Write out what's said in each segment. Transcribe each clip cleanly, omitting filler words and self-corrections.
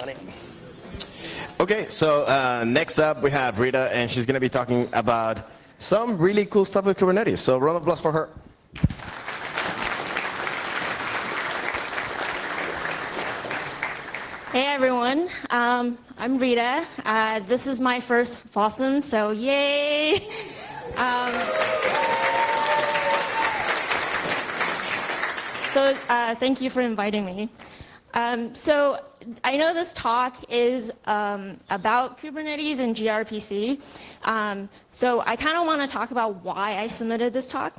funny. Okay, so next up we have Rita, and she's going to be talking about some really cool stuff with Kubernetes. So round of applause for her. Hey everyone, I'm Rita. This is my first FOSDEM, so yay! Thank you for inviting me. So I know this talk is about Kubernetes and gRPC. So I kind of want to talk about why I submitted this talk.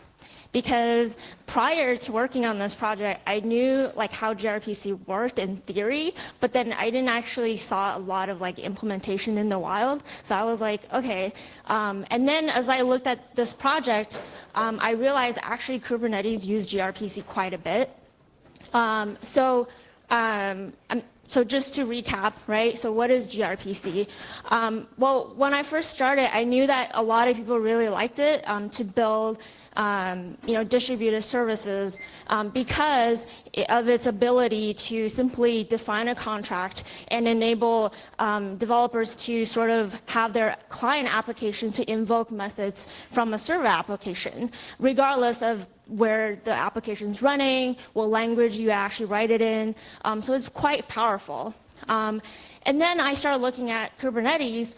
Because prior to working on this project, I knew like how gRPC worked in theory, but then I didn't actually saw a lot of like implementation in the wild. So I was like, okay. And then as I looked at this project, I realized actually Kubernetes used gRPC quite a bit. So just to recap, right? So what is gRPC? Well, when I first started, I knew that a lot of people really liked it to build distributed services because of its ability to simply define a contract and enable developers to sort of have their client application to invoke methods from a server application, regardless of where the application's running, what language you actually write it in. So it's quite powerful. And then I started looking at Kubernetes.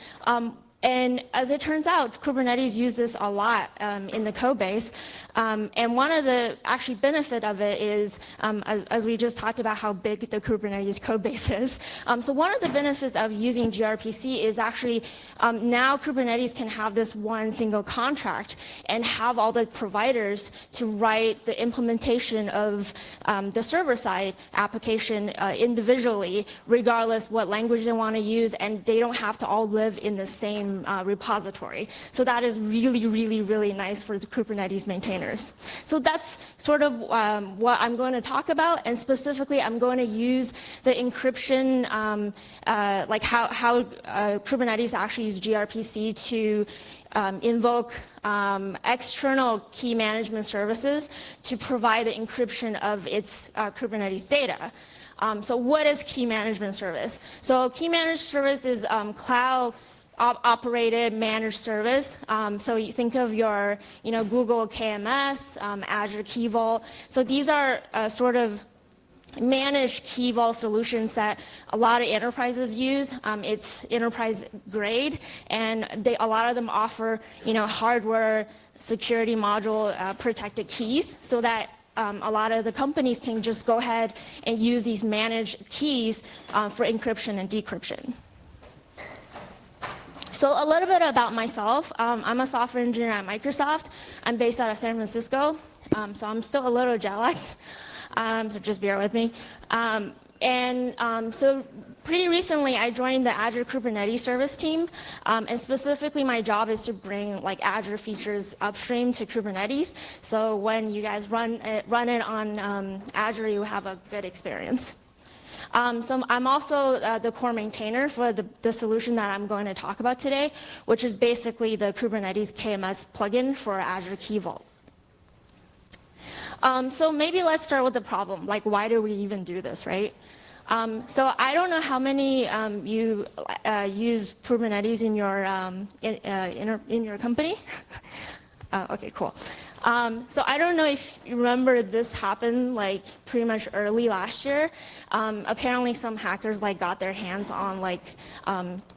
And as it turns out, Kubernetes uses this a lot in the code base. And one of the actually benefit of it is, as we just talked about how big the Kubernetes code base is. So one of the benefits of using gRPC is actually now Kubernetes can have this one single contract and have all the providers to write the implementation of the server-side application individually, regardless what language they want to use, and they don't have to all live in the same repository. So that is really, really, really nice for the Kubernetes maintainers. So that's sort of what I'm going to talk about, and specifically I'm going to use the encryption, like how Kubernetes actually uses gRPC to invoke external key management services to provide the encryption of its Kubernetes data. So what is key management service? So key management service is cloud operated managed service. So you think of your Google KMS, Azure Key Vault. So these are sort of managed key vault solutions that a lot of enterprises use. It's enterprise grade, and a lot of them offer hardware security module protected keys, so that a lot of the companies can just go ahead and use these managed keys for encryption and decryption. So a little bit about myself. I'm a software engineer at Microsoft. I'm based out of San Francisco, so I'm still a little jet-lagged, so just bear with me. So pretty recently, I joined the Azure Kubernetes service team, and specifically my job is to bring like Azure features upstream to Kubernetes. So when you guys run it on Azure, you have a good experience. So I'm also the core maintainer for the solution that I'm going to talk about today, which is basically the Kubernetes KMS plugin for Azure Key Vault. So maybe let's start with the problem. Like, why do we even do this, right? So I don't know how many you use Kubernetes in your company. Okay, cool. So I don't know if you remember, this happened like pretty much early last year. Apparently some hackers like got their hands on like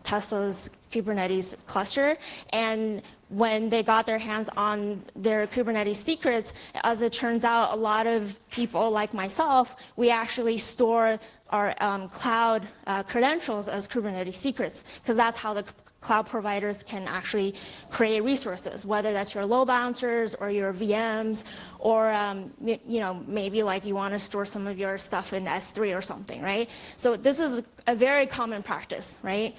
Tesla's Kubernetes cluster, and when they got their hands on their Kubernetes secrets, as it turns out, a lot of people like myself, we actually store our cloud credentials as Kubernetes secrets, because that's how the cloud providers can actually create resources, whether that's your load balancers or your VMs, or maybe like you want to store some of your stuff in S3 or something, right? So this is a very common practice, right?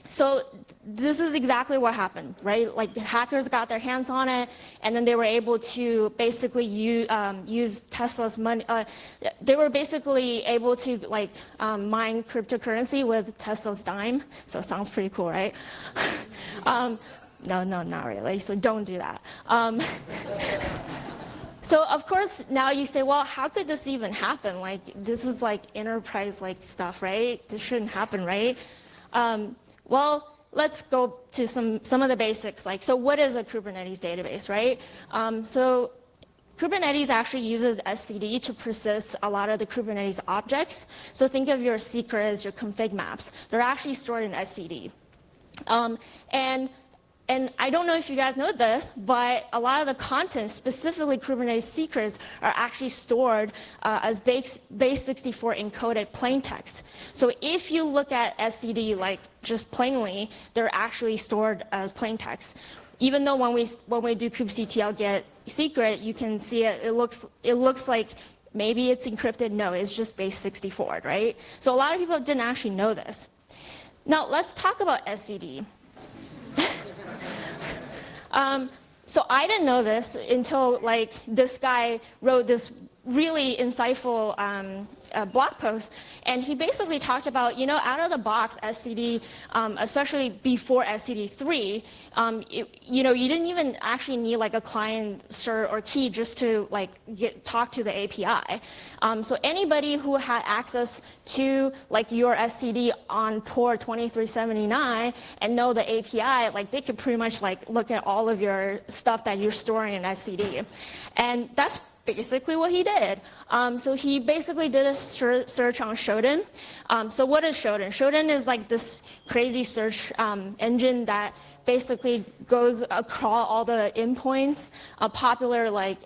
So this is exactly what happened, right? Like the hackers got their hands on it, and then they were able to basically use Tesla's money. They were basically able to like mine cryptocurrency with Tesla's dime. So it sounds pretty cool, right? No, not really. So don't do that. So of course, now you say, well, how could this even happen? Like, this is like enterprise-like stuff, right? This shouldn't happen, right? Well, let's go to some of the basics. Like, so what is a Kubernetes database, right? So Kubernetes actually uses etcd to persist a lot of the Kubernetes objects. So think of your secrets, your config maps. They're actually stored in etcd. And I don't know if you guys know this, but a lot of the content, specifically Kubernetes secrets, are actually stored as base64 encoded plain text. So if you look at etcd like just plainly, they're actually stored as plain text. Even though when we do kubectl get secret, you can see it. It looks like maybe it's encrypted. No, it's just base64, right? So a lot of people didn't actually know this. Now let's talk about etcd. So I didn't know this until like this guy wrote this really insightful blog post, and he basically talked about, you know, out of the box etcd, especially before etcd3, you know, you didn't even actually need like a client cert or key just to like talk to the API. So anybody who had access to like your etcd on port 2379 and know the API, like they could pretty much like look at all of your stuff that you're storing in etcd, and that's basically what he did. So he basically did a search on Shodan. So what is Shodan? Shodan is like this crazy search engine that basically goes across all the endpoints, popular like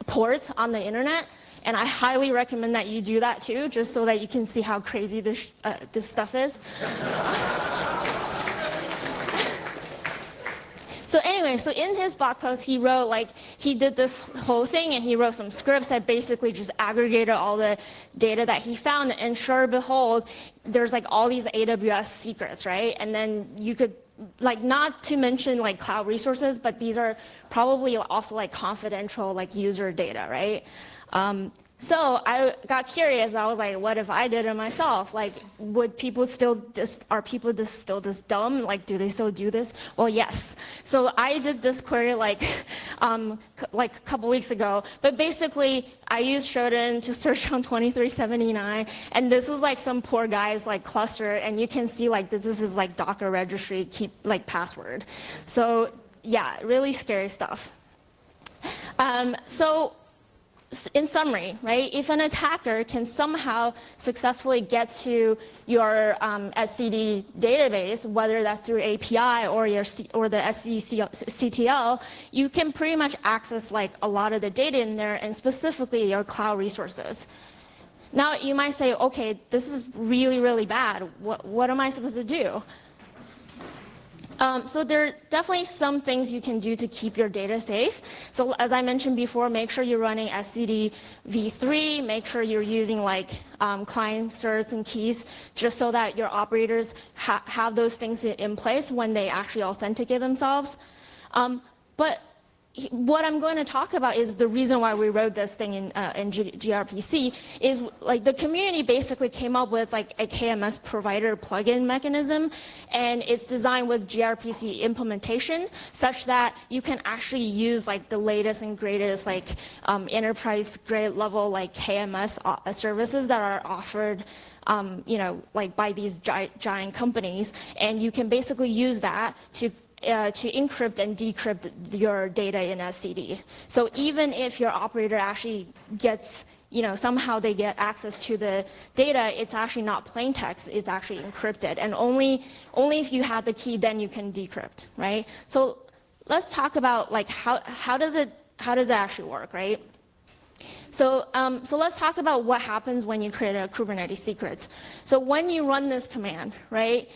ports on the internet. And I highly recommend that you do that too, just so that you can see how crazy this stuff is. So anyway, so in his blog post, he wrote like, he did this whole thing and he wrote some scripts that basically just aggregated all the data that he found, and sure and behold, there's like all these AWS secrets, right? And then you could, like, not to mention like cloud resources, but these are probably also like confidential like user data, right? So I got curious. I was like, what if I did it myself? Like, would people still are people still this dumb? Like, do they still do this? Well, yes. So I did this query like a couple weeks ago. But basically, I used Shodan to search on 2379, and this is like some poor guy's like cluster, and you can see like this is his like Docker registry keep like password. So yeah, really scary stuff. So in summary, right, if an attacker can somehow successfully get to your etcd database, whether that's through API or the etcd-ctl, you can pretty much access like a lot of the data in there, and specifically your cloud resources. Now you might say, okay, this is really, really bad. What am I supposed to do? So there are definitely some things you can do to keep your data safe. So as I mentioned before, make sure you're running etcd v3, make sure you're using like client certs and keys, just so that your operators have those things in place when they actually authenticate themselves. But what I'm going to talk about is the reason why we wrote this thing in gRPC is like the community basically came up with like a KMS provider plugin mechanism, and it's designed with gRPC implementation such that you can actually use like the latest and greatest like enterprise grade level like KMS services that are offered you know, like by these giant companies, and you can basically use that to encrypt and decrypt your data in etcd. So even if your operator actually gets, you know, somehow they get access to the data, it's actually not plain text, it's actually encrypted. And only if you have the key, then you can decrypt, right? So let's talk about like how does it actually work, right? So, so let's talk about what happens when you create a Kubernetes secrets. So when you run this command, right?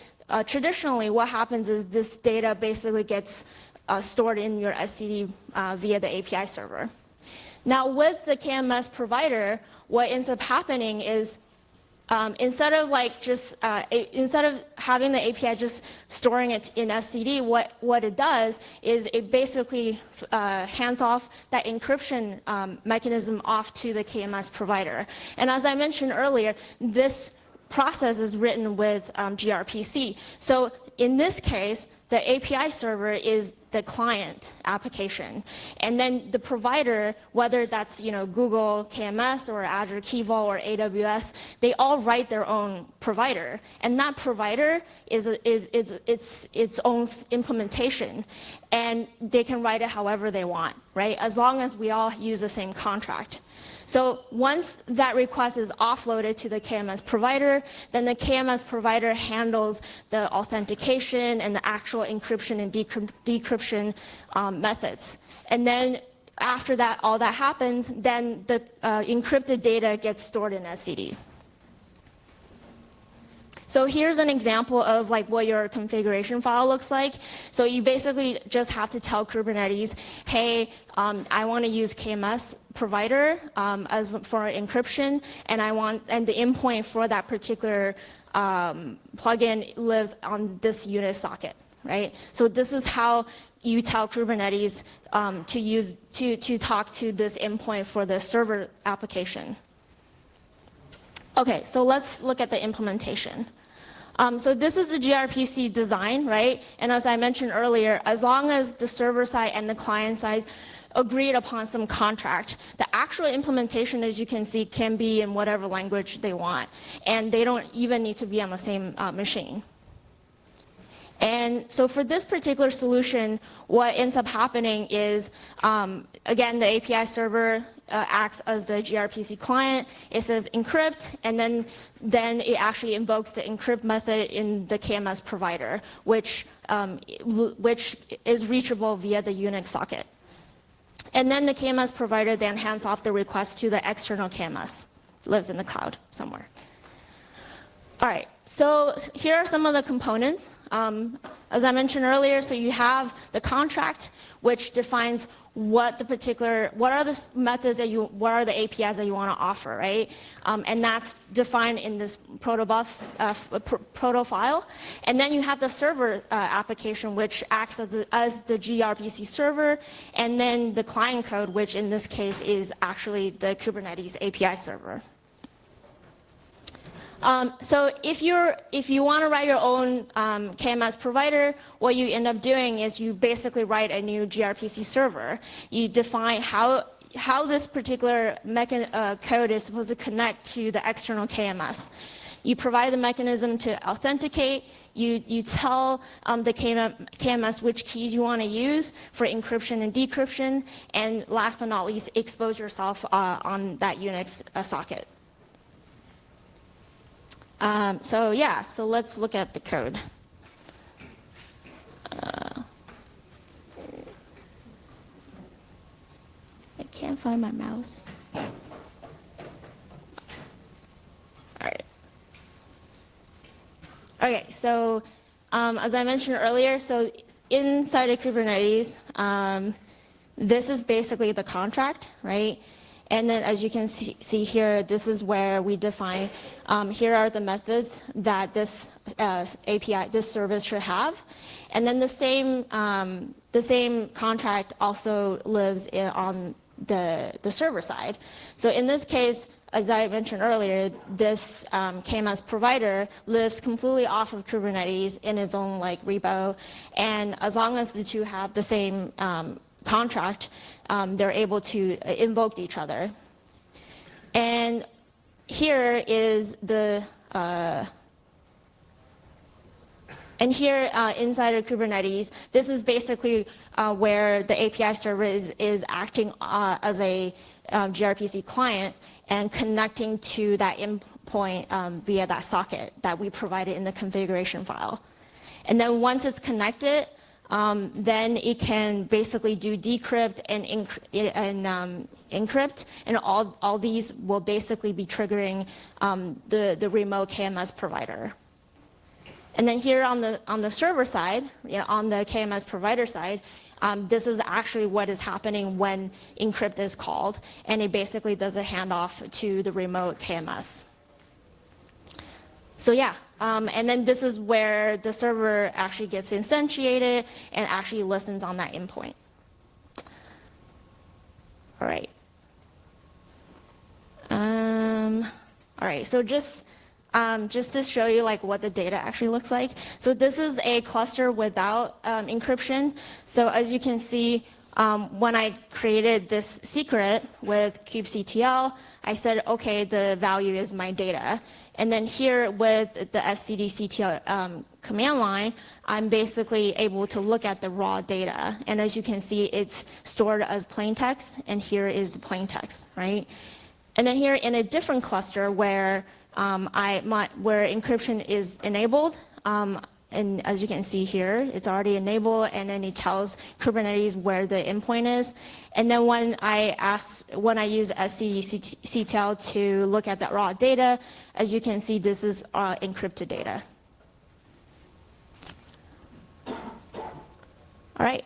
Traditionally, what happens is this data basically gets stored in your etcd via the API server. Now, with the KMS provider, what ends up happening is instead of like just instead of having the API just storing it in etcd, what it does is it basically hands off that encryption mechanism off to the KMS provider. And as I mentioned earlier, this process is written with gRPC. So in this case, the API server is the client application. And then the provider, whether that's Google KMS or Azure Key Vault or AWS, they all write their own provider. And that provider is its own implementation. And they can write it however they want, right? As long as we all use the same contract. So once that request is offloaded to the KMS provider, then the KMS provider handles the authentication and the actual encryption and decryption methods. And then after that, all that happens, then the encrypted data gets stored in etcd. So here's an example of what your configuration file looks like. So you basically just have to tell Kubernetes, hey, I want to use KMS provider for encryption, and the endpoint for that particular plugin lives on this unit socket, right? So this is how you tell Kubernetes to talk to this endpoint for the server application. Okay, so let's look at the implementation. So this is the gRPC design, right? And as I mentioned earlier, as long as the server side and the client side agreed upon some contract, the actual implementation, as you can see, can be in whatever language they want. And they don't even need to be on the same machine. And so for this particular solution, what ends up happening is, again, the API server acts as the gRPC client. It says encrypt, and then it actually invokes the encrypt method in the KMS provider, which is reachable via the Unix socket. And then the KMS provider then hands off the request to the external KMS. Lives in the cloud somewhere. All right, so here are some of the components. As I mentioned earlier, so you have the contract, which defines what are the methods what are the APIs that you want to offer, right? And that's defined in this proto file. And then you have the server application, which acts as the gRPC server, and then the client code, which in this case is actually the Kubernetes API server. So if you want to write your own KMS provider, what you end up doing is you basically write a new gRPC server. You define how this particular code is supposed to connect to the external KMS. You provide the mechanism to authenticate. You tell the KMS which keys you want to use for encryption and decryption. And last but not least, expose yourself on that Unix socket. So let's look at the code. I can't find my mouse. All right. Okay, so as I mentioned earlier, so inside of Kubernetes, this is basically the contract, right? And then as you can see here, this is where we define, here are the methods that this API, this service should have. And then the same contract also lives on the server side. So in this case, as I mentioned earlier, this KMS provider lives completely off of Kubernetes in its own repo. And as long as the two have the same contract, they're able to invoke each other. And here is the inside of Kubernetes, this is basically where the API server is acting as a gRPC client and connecting to that endpoint via that socket that we provided in the configuration file. And then once it's connected, then it can basically do decrypt and encrypt, and all these will basically be triggering the remote KMS provider. And then here on the server side, on the KMS provider side, this is actually what is happening when encrypt is called, and it basically does a handoff to the remote KMS. So and then this is where the server actually gets instantiated and actually listens on that endpoint. All right. All right, so just just to show you like what the data actually looks like. So this is a cluster without encryption. So as you can see, when I created this secret with kubectl, I said, okay, the value is my data. And then here with the stdctl command line, I'm basically able to look at the raw data. And as you can see, it's stored as plain text, and here is the plain text, right? And then here in a different cluster where where encryption is enabled, and as you can see here, it's already enabled, and then it tells Kubernetes where the endpoint is. And then when I use stdctl to look at that raw data, as you can see, this is encrypted data. All right,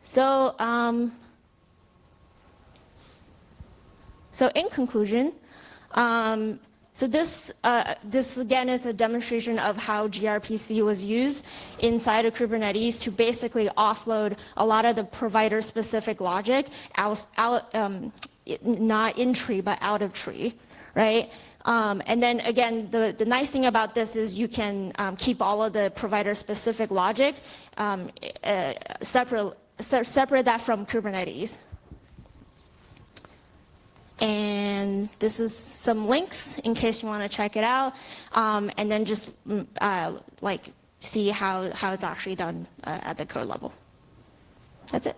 so in conclusion, so this again is a demonstration of how gRPC was used inside of Kubernetes to basically offload a lot of the provider-specific logic not in tree, but out of tree, right? And then again, the nice thing about this is you can keep all of the provider-specific logic, separate that from Kubernetes. And this is some links in case you want to check it out, and then just like see how it's actually done at the code level. That's it.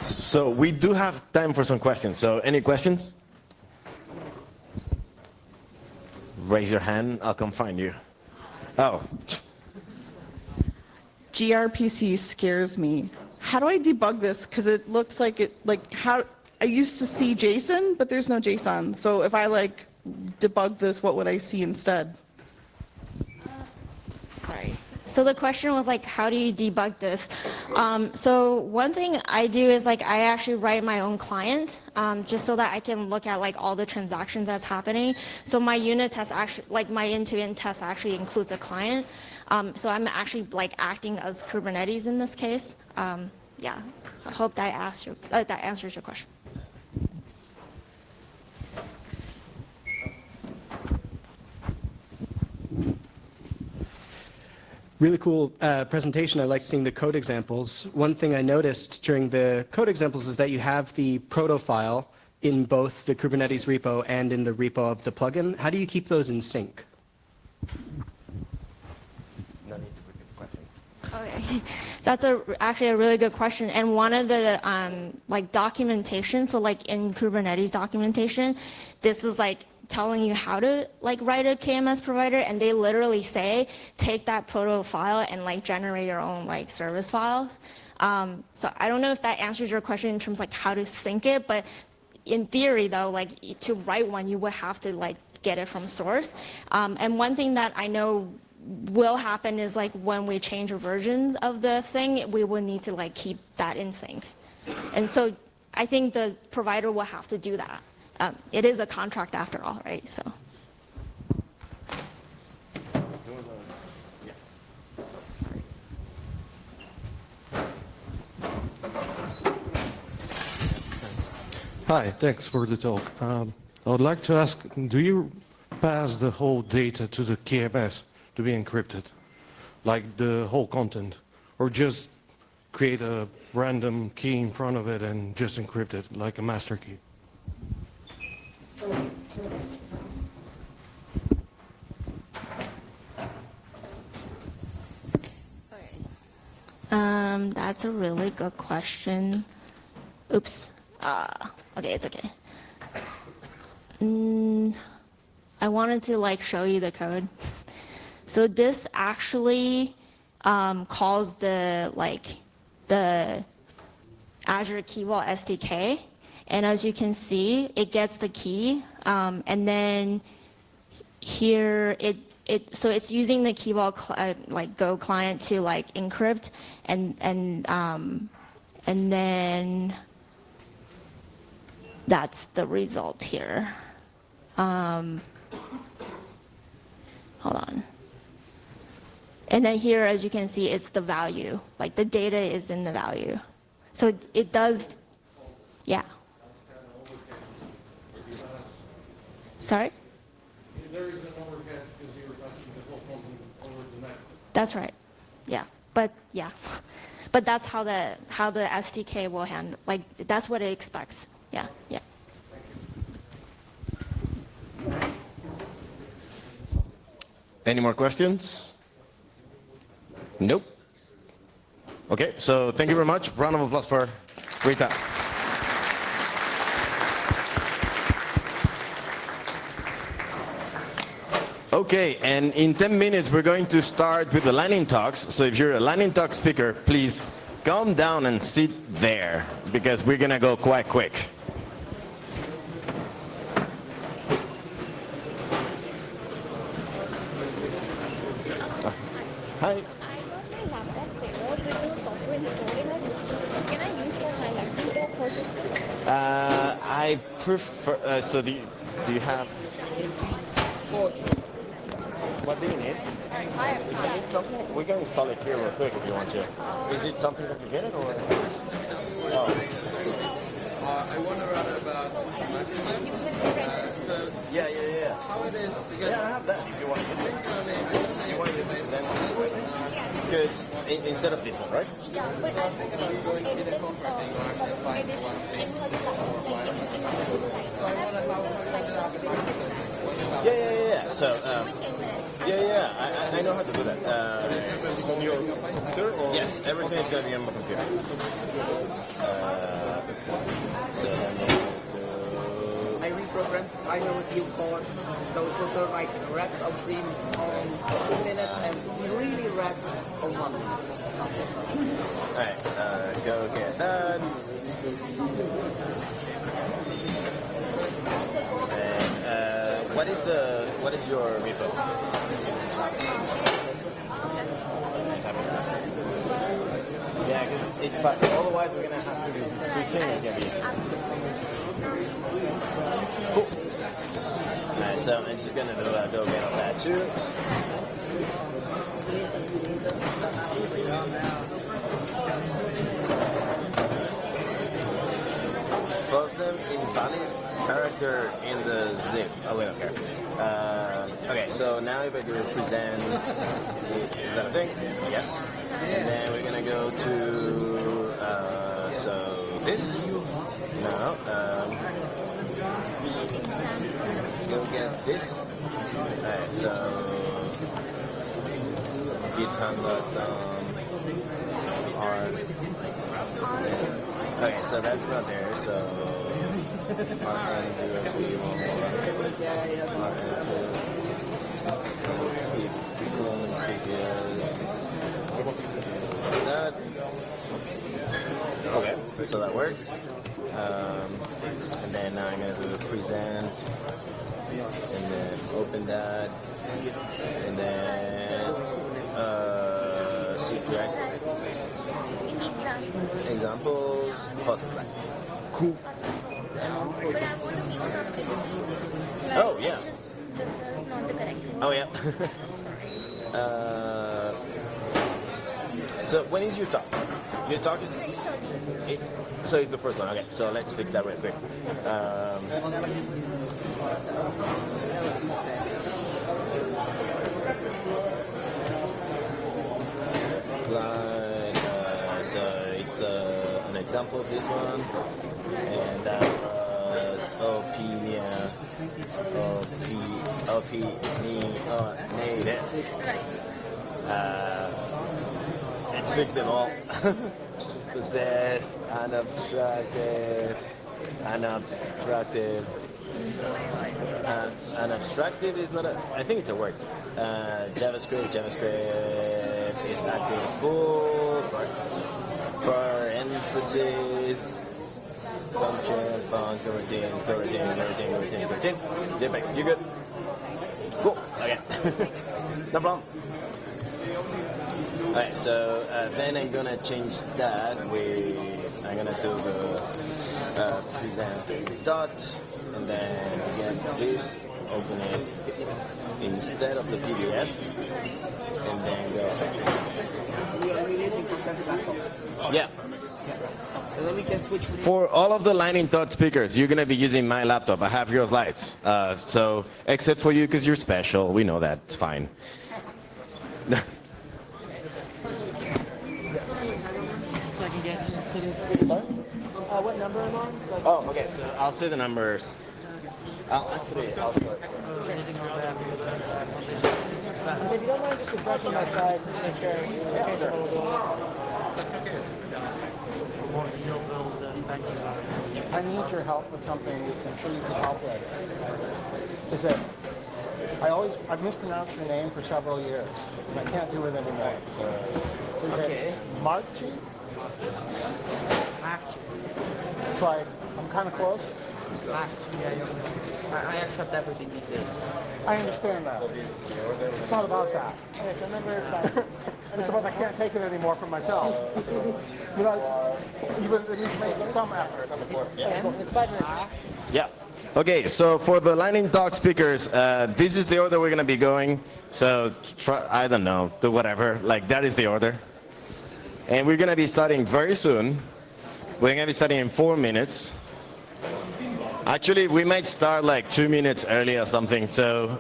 So we do have time for some questions. So any questions? Raise your hand, I'll come find you. Oh. gRPC scares me. How do I debug this? Because it looks like I used to see JSON, but there's no JSON. So if I like debug this, what would I see instead? Sorry. So the question was like, how do you debug this? So one thing I do is like I actually write my own client just so that I can look at like all the transactions that's happening. So my unit test actually, like my end-to-end test actually includes a client. So I'm actually like acting as Kubernetes in this case. Yeah, I hope that answers your question. Really cool presentation. I liked seeing the code examples. One thing I noticed during the code examples is that you have the proto file in both the Kubernetes repo and in the repo of the plugin. How do you keep those in sync? No need to repeat the question. Okay, so that's actually a really good question. And one of the like documentation, so like in Kubernetes documentation, this is like telling you how to like write a KMS provider, and they literally say take that proto file and like generate your own like service files. So I don't know if that answers your question in terms of like how to sync it, but in theory though, like to write one, you would have to like get it from source. And one thing that I know will happen is like when we change versions of the thing, we will need to like keep that in sync. And so I think the provider will have to do that. It is a contract after all, right? So. Hi, thanks for the talk. I would like to ask, do you pass the whole data to the KMS to be encrypted? Like the whole content? Or just create a random key in front of it and just encrypt it, like a master key? That's a really good question. Oops. Okay, it's okay. I wanted to like show you the code. So this actually calls the Azure Key Vault SDK, and as you can see, it gets the key, and then here so it's using the Key Vault like Go client to like encrypt, and then that's the result here. Hold on. And then here, as you can see, it's the value. Like the data is in the value. So it does, yeah. Sorry? There is an overhead because you're passing the whole content over the network. That's right. Yeah. But yeah. But that's how the SDK will handle, like that's what it expects. Yeah. Yeah. Any more questions? Nope. Okay, so thank you very much. Round of applause for Rita. Okay, and in 10 minutes we're going to start with the lightning talks. So if you're a lightning talk speaker, please calm down and sit there because we're gonna go quite quick. Hi. I got my laptop server with the software installed in my system. So can I use for my laptop or her system? I prefer. So do you have? What do you need? You need something? We can install it here real quick if you want to. Is it something complicated or? Oh. I wonder rather about so Yeah. how it is because Yeah, I have that. If you want to use it. You want to present it, right? Because instead of this one, right? Yeah, but I could make some editing additions in her slide, like in her slides. So I have the slides on the Kubernetes side. Yeah. So, 10 minutes. I know how to do that. On your computer? Or? Yes, everything is going to be on my computer. So let me just do... I reprogrammed timer with new chords, so it will turn like reds upstream on 2 minutes and really reds on 1 minute. Alright, go get that. And what is your repo? Yeah, because it's faster. Otherwise, we're gonna have to be switching. It's gonna be cool. Alright, so I'm just gonna do a go get on that too. FOSDEM invalid character in the zip. Oh, we don't care. Okay, so now if I do present, is that a thing? Yes. And then we're gonna go to, so this? No. Go get this. Alright, so github.com okay, so that's not there, so RN03 one more. Keep cloning that. Okay, so that works. And then now I'm going to do present, and then open that, and then secret examples. Cool. But I want to make something. Like, Oh, yeah. This is not the correct one. Oh yeah. So when is your talk? Your talk is 6:30. so it's the first one. Okay, so let's fix that real quick. Slide. So it's an example of this one, and that was opinionated. Let's fix them all. Possessed, unobstructive, unobstructive is not a, I think it's a word. JavaScript is active full, for emphasis, function, coroutine. JPEG, you good? Cool, okay. No problem. Alright, so then I'm gonna change that with, I'm gonna do the present dot, and then get this, open it instead of the PDF, and then go Sense laptop. Yeah. And then we can switch between For all of the Lightning Thought speakers, you're gonna be using my laptop. I have your slides. So except for you, because you're special, we know that. It's fine. So I can get what number am I on? So Oh, okay. So I'll say the numbers. I'll start. if you don't mind just refreshing my slides to make sure in case I'm a little I need your help with something I'm sure you can help with. Is it, I've mispronounced your name for several years, and I can't do it anymore. Is it Marchi? It's like, I'm kind of close. I accept everything these days. I understand that. It's not about that. Yes, I remember It's about I can't take it anymore for myself. But I even at least make some effort. it's 5 minutes. Yeah. Okay, so for the Lightning Talk speakers, this is the order we're gonna be going. So try, I don't know, do whatever. Like that is the order. And we're gonna be starting very soon. We're gonna be starting in 4 minutes. Actually, we might start like 2 minutes early or something. So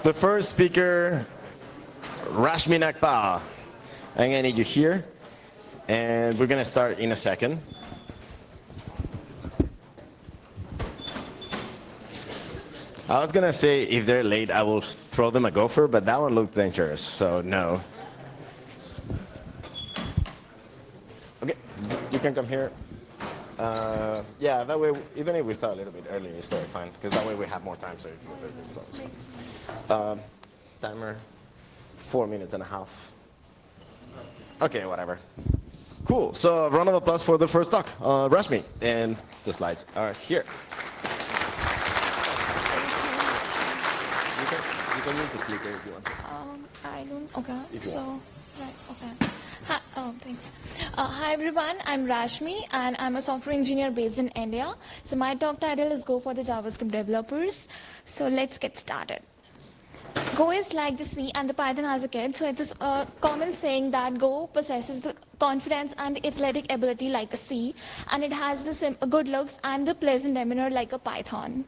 the first speaker, Rashmi Nagpal. I'm gonna need you here. And we're gonna start in a second. I was gonna say if they're late, I will throw them a gopher, but that one looked dangerous, so no. Okay, you can come here. Yeah, that way, even if we start a little bit early, it's very fine, because that way we have more time, so if you do it, so it's fine. Timer, 4 minutes and a half. Okay, whatever. Cool, so round of applause for the first talk, Rashmi, and the slides are here. You can use the clicker if you want to. I don't. Okay. If you So, want. right. Okay. Hi, oh, thanks. Hi everyone. I'm Rashmi, and I'm a software engineer based in India. So my talk title is "Go for the JavaScript Developers." So let's get started. Go is like the C and the Python as a kid. So it's a common saying that Go possesses the confidence and the athletic ability like a C, and it has the good looks and the pleasant demeanor like a Python.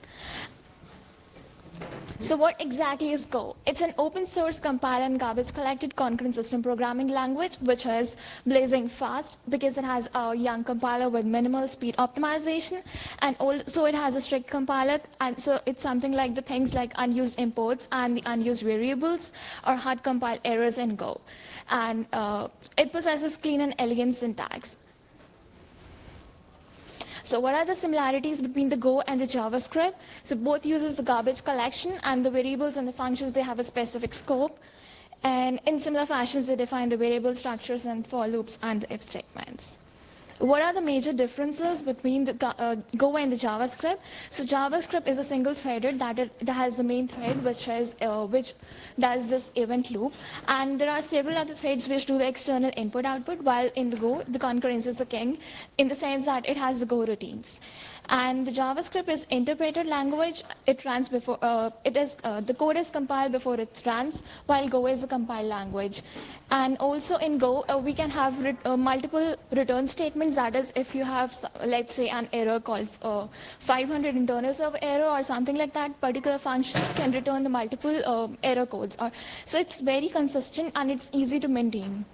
So what exactly is Go? It's an open source compile and garbage collected concurrent system programming language, which is blazing fast because it has a young compiler with minimal speed optimization, and also it has a strict compiler, and so it's something like the things like unused imports and the unused variables or hard compile errors in Go. And it possesses clean and elegant syntax. So what are the similarities between the Go and the JavaScript? So both uses the garbage collection, and the variables and the functions, they have a specific scope. And in similar fashions, they define the variable structures and for loops and the if statements. What are the major differences between the Go and the JavaScript? So JavaScript is a single-threaded that has the main thread, which does this event loop, and there are several other threads which do the external input-output. While in the Go, the concurrence is the king, in the sense that it has the Go routines. And the JavaScript is interpreted language. It runs before the code is compiled before it runs, while Go is a compiled language. And also in Go, we can have multiple return statements. That is, if you have, let's say, an error called 500 internals of error or something like that, particular functions can return the multiple error codes. So it's very consistent and it's easy to maintain.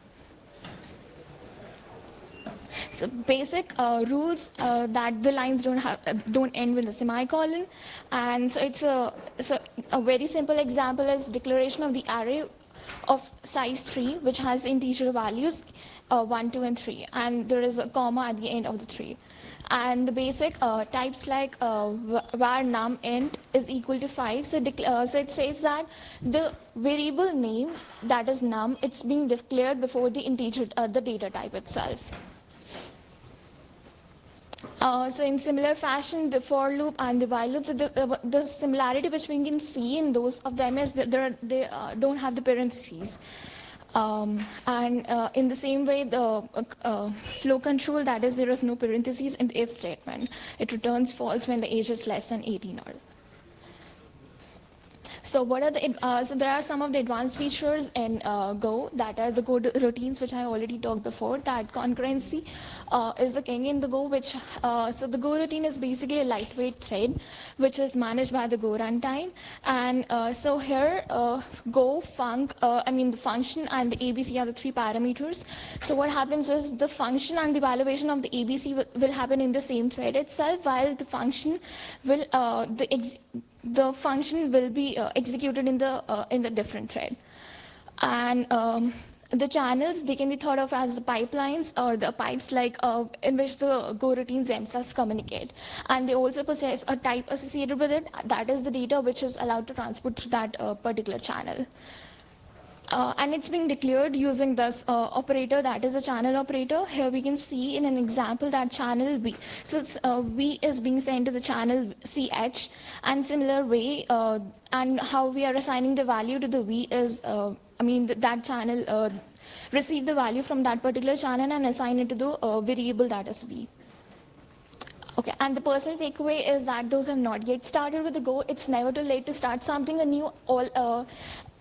So basic rules that the lines don't end with a semicolon, and so it's a very simple example is declaration of the array of size 3, which has integer values 1, 2, and 3, and there is a comma at the end of the 3. And the basic types like var num int is equal to 5. So it says that the variable name, that is num, it's being declared before the integer, the data type itself. So in similar fashion, the for loop and the while loop, so the similarity between C and those of them is that they don't have the parentheses. And in the same way, the flow control, that is, there is no parentheses in the if statement. It returns false when the age is less than 18 or. So what are so there are some of the advanced features in Go that are the Go routines, which I already talked before. That concurrency is the king in the Go, which so the Go routine is basically a lightweight thread, which is managed by the Go runtime. And so here, Go the function and the ABC are the three parameters. So what happens is the function and the evaluation of the ABC will happen in the same thread itself, while the function will the function will be executed in the different thread. And the channels, they can be thought of as the pipelines or the pipes in which the Go routines themselves communicate. And they also possess a type associated with it, that is the data which is allowed to transport through that particular channel. And it's being declared using this operator, that is a channel operator. Here we can see in an example that channel V. So V is being sent to the channel CH, and similar way, and how we are assigning the value to the V is, that channel receive the value from that particular channel and assign it to the variable that is V. Okay, and the personal takeaway is that those who have not yet started with the Go, it's never too late to start something anew,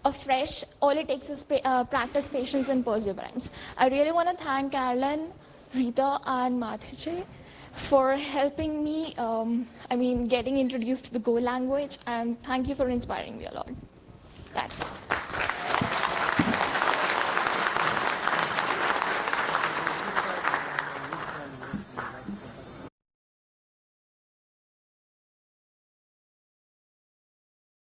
afresh. All it takes is practice, patience, and perseverance. I really want to thank Carolyn, Rita, and Mathiche for helping me, getting introduced to the Go language, and thank you for inspiring me a lot.